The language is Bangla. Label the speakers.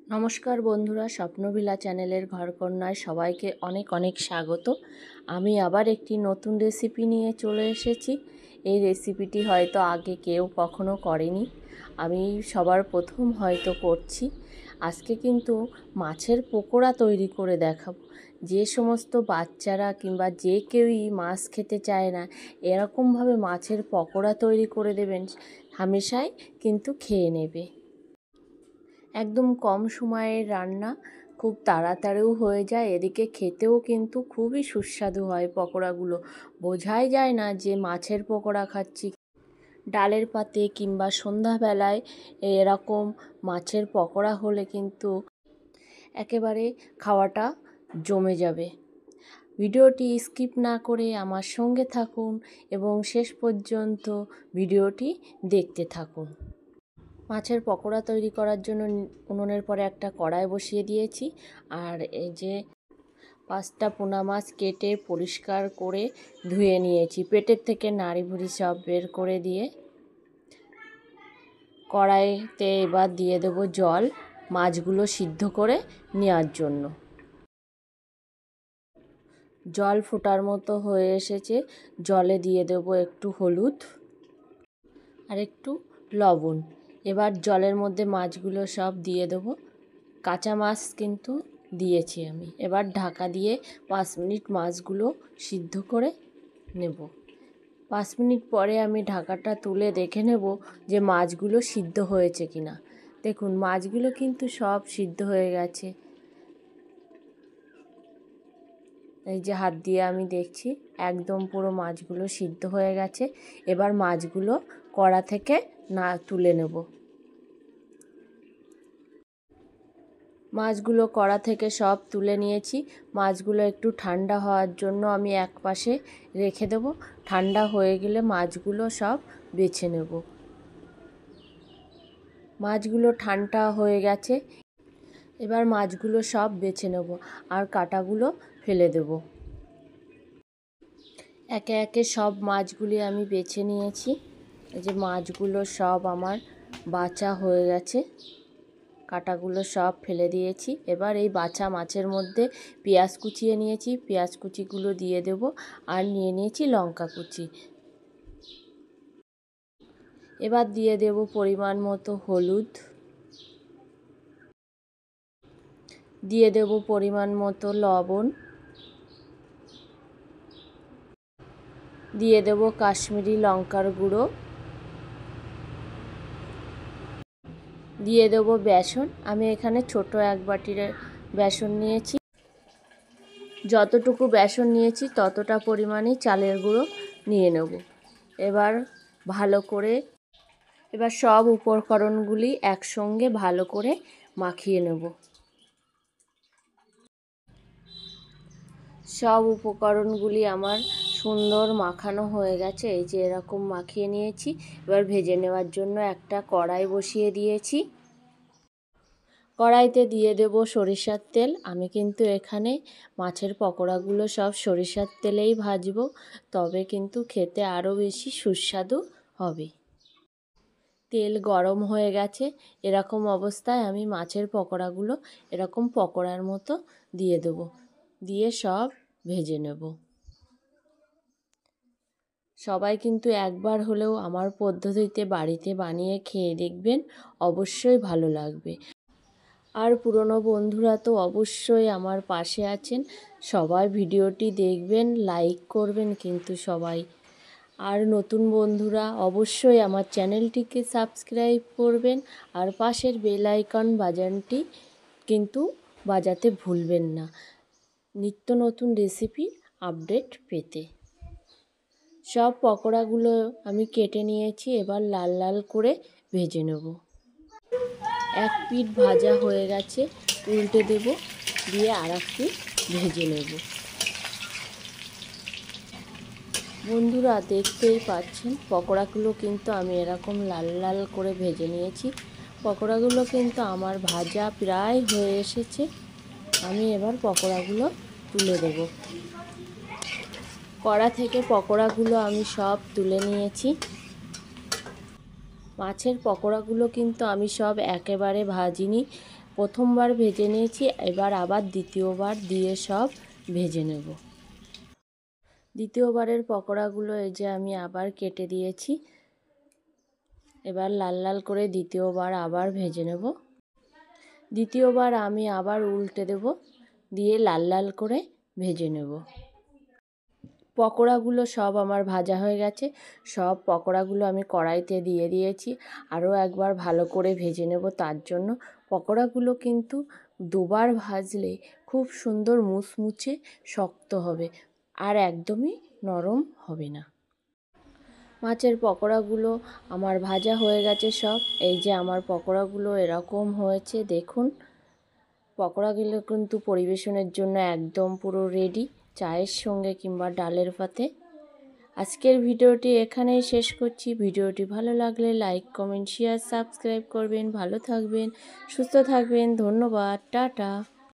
Speaker 1: নমস্কার বন্ধুরা, স্বপ্নবিলা চ্যানেলের ঘরকন্যায় সবাইকে অনেক অনেক স্বাগত। আমি আবার একটি নতুন রেসিপি নিয়ে চলে এসেছি। এই রেসিপিটি হয়তো আগে কেউ কখনো করেনি, আমি সবার প্রথম হয়তো করছি। আজকে কিন্তু মাছের পকোড়া তৈরি করে দেখাবো। যে সমস্ত বাচ্চারা কিংবা যে কেউই মাছ খেতে চায় না, এরকমভাবে মাছের পকোড়া তৈরি করে দেবেন, হামেশাই কিন্তু খেয়ে নেবে। একদম কম সময়ের রান্না, খুব তাড়াতাড়িও হয়ে যায়, এদিকে খেতেও কিন্তু খুবই সুস্বাদু হয়। পকোড়াগুলো বোঝাই যায় না যে মাছের পকোড়া খাচ্ছি। ডালের পাতে কিংবা সন্ধ্যাবেলায় এরকম মাছের পকোড়া হলে কিন্তু একেবারে খাওয়াটা জমে যাবে। ভিডিওটি স্কিপ না করে আমার সঙ্গে থাকুন এবং শেষ পর্যন্ত ভিডিওটি দেখতে থাকুন। মাছের পকোড়া তৈরি করার জন্য উনুনের পরে একটা কড়াই বসিয়ে দিয়েছি। আর এই যে 5টা পোনা মাছ কেটে পরিষ্কার করে ধুয়ে নিয়েছি, পেটের থেকে নাড়ি ভুড়ি সব বের করে দিয়ে কড়াইতে এবার দিয়ে দেবো জল, মাছগুলো সিদ্ধ করে নেওয়ার জন্য। জল ফোটার মতো হয়ে এসেছে, জলে দিয়ে দেবো একটু হলুদ আর একটু লবণ। এবার জলের মধ্যে মাছগুলো সব দিয়ে দেবো, কাঁচা মাছ কিন্তু দিয়েছি আমি। এবার ঢাকা দিয়ে 5 মিনিট মাছগুলো সিদ্ধ করে নেব। 5 মিনিট পরে আমি ঢাকাটা তুলে দেখে নেব যে মাছগুলো সিদ্ধ হয়েছে কিনা। দেখুন, মাছগুলো কিন্তু সব সিদ্ধ হয়ে গেছে। এই যে হাত দিয়ে আমি দেখছি, একদম পুরো মাছগুলো সিদ্ধ হয়ে গেছে। এবার মাছগুলো কড়া থেকে তুলে নেব। মাছগুলো কড়া থেকে সব তুলে নিয়েছি। মাছগুলো একটু ঠান্ডা হওয়ার জন্য আমি এক পাশে রেখে দেবো। ঠান্ডা হয়ে গেলে মাছগুলো সব বেছে নেব। মাছগুলো ঠান্ডা হয়ে গেছে, এবার মাছগুলো সব বেছে নেব আর কাঁটাগুলো ফেলে দেব। একে একে সব মাছগুলি আমি বেছে নিয়েছি। এই যে মাছগুলো সব আমার বাছা হয়ে গেছে, কাঁটাগুলো সব ফেলে দিয়েছি। এবার এই বাছা মাছের মধ্যে পেঁয়াজ কুচিয়ে নিয়েছি, পেঁয়াজ কুচিগুলো দিয়ে দেব। আর নিয়ে নিয়েছি লঙ্কা কুচি। এবার দিয়ে দেব পরিমাণ মতো হলুদ, দিয়ে দেব পরিমাণ মতো লবণ, দিয়ে দেব কাশ্মীরি লঙ্কার গুঁড়ো, দিয়ে দেব বেসন। আমি এখানে ছোট এক বাটির বেসন নিয়েছি। যতটুকু বেসন নিয়েছি ততটা পরিমাণেই চালের গুঁড়ো নিয়ে নেব। এবার ভালো করে সব উপকরণগুলি একসঙ্গে ভালো করে মাখিয়ে নেব। সব উপকরণগুলি আমার সুন্দর মাখানো হয়ে গেছে। এই যে এরকম মাখিয়ে নিয়েছি। এবার ভেজে নেওয়ার জন্য একটা কড়াই বসিয়ে দিয়েছি। কড়াইতে দিয়ে দেব সরিষার তেল। আমি কিন্তু এখানে মাছের পকোড়াগুলো সব সরিষার তেলেই ভাজবো, তবে কিন্তু খেতে আরও বেশি সুস্বাদু হবে। তেল গরম হয়ে গেছে, এরকম অবস্থায় আমি মাছের পকোড়াগুলো এরকম পকোড়ার মতো দিয়ে দেব, দিয়ে সব ভেজে নেব। সবাই কিন্তু একবার হলেও আমার পদ্ধতিতে বাড়িতে বানিয়ে খেয়ে দেখবেন, অবশ্যই ভালো লাগবে। আর পুরনো বন্ধুরা তো অবশ্যই আমার পাশে আছেন, সবাই ভিডিওটি দেখবেন, লাইক করবেন কিন্তু সবাই। আর নতুন বন্ধুরা অবশ্যই আমার চ্যানেলটিকে সাবস্ক্রাইব করবেন আর পাশের বেল আইকন বাটনটি কিন্তু বাজাতে ভুলবেন না, নিত্য নতুন রেসিপি আপডেট পেতে। সব পকোড়াগুলো আমি কেটে নিয়েছি, এবার লাল লাল করে ভেজে নেব। এক পিঠ ভাজা হয়ে গেছে, উল্টে দেব, দিয়ে আর এক পিঠ ভেজে নেব। বন্ধুরা দেখতেই পাচ্ছেন পকোড়াগুলো কিন্তু আমি এরকম লাল লাল করে ভেজে নিয়েছি। পকোড়াগুলো কিন্তু আমার ভাজা প্রায় হয়ে এসেছে। আমি এবার পকোড়াগুলো তুলে দেব। কড়া থেকে পকোড়াগুলো আমি সব তুলে নিয়েছি। মাছের পকোড়াগুলো কিন্তু আমি সব একেবারে ভাজিনি, প্রথমবার ভেজে নিয়েছি, এবার আবার দ্বিতীয়বার দিয়ে সব ভেজে নেব। দ্বিতীয়বারের পকোড়াগুলো এই যে আমি আবার কেটে দিয়েছি। এবার লাল লাল করে দ্বিতীয়বার আবার ভেজে নেব। দ্বিতীয়বার আমি আবার উল্টে দেব, দিয়ে লাল লাল করে ভেজে নেব। পকোড়াগুলো সব আমার ভাজা হয়ে গেছে। সব পকোড়াগুলো আমি কড়াইতে দিয়ে দিয়েছি। আরও একবার ভালো করে ভেজে নেব। তার জন্য পকোড়াগুলো কিন্তু দুবার ভাজলে খুব সুন্দর মুচমুচে শক্ত হবে, আর একদমই নরম হবে না। মাছের পকোড়াগুলো আমার ভাজা হয়ে গেছে সব। এই যে আমার পকোড়াগুলো এরকম হয়েছে দেখুন। পকোড়াগুলো কিন্তু পরিবেশনের জন্য একদম পুরো রেডি, চায়ের সঙ্গে কিংবা ডালের পাতে। আজকের ভিডিওটি এখানেই শেষ করছি। ভিডিওটি ভালো লাগলে লাইক, কমেন্ট, শেয়ার, সাবস্ক্রাইব করবেন। ভালো থাকবেন, সুস্থ থাকবেন। ধন্যবাদ, টাটা।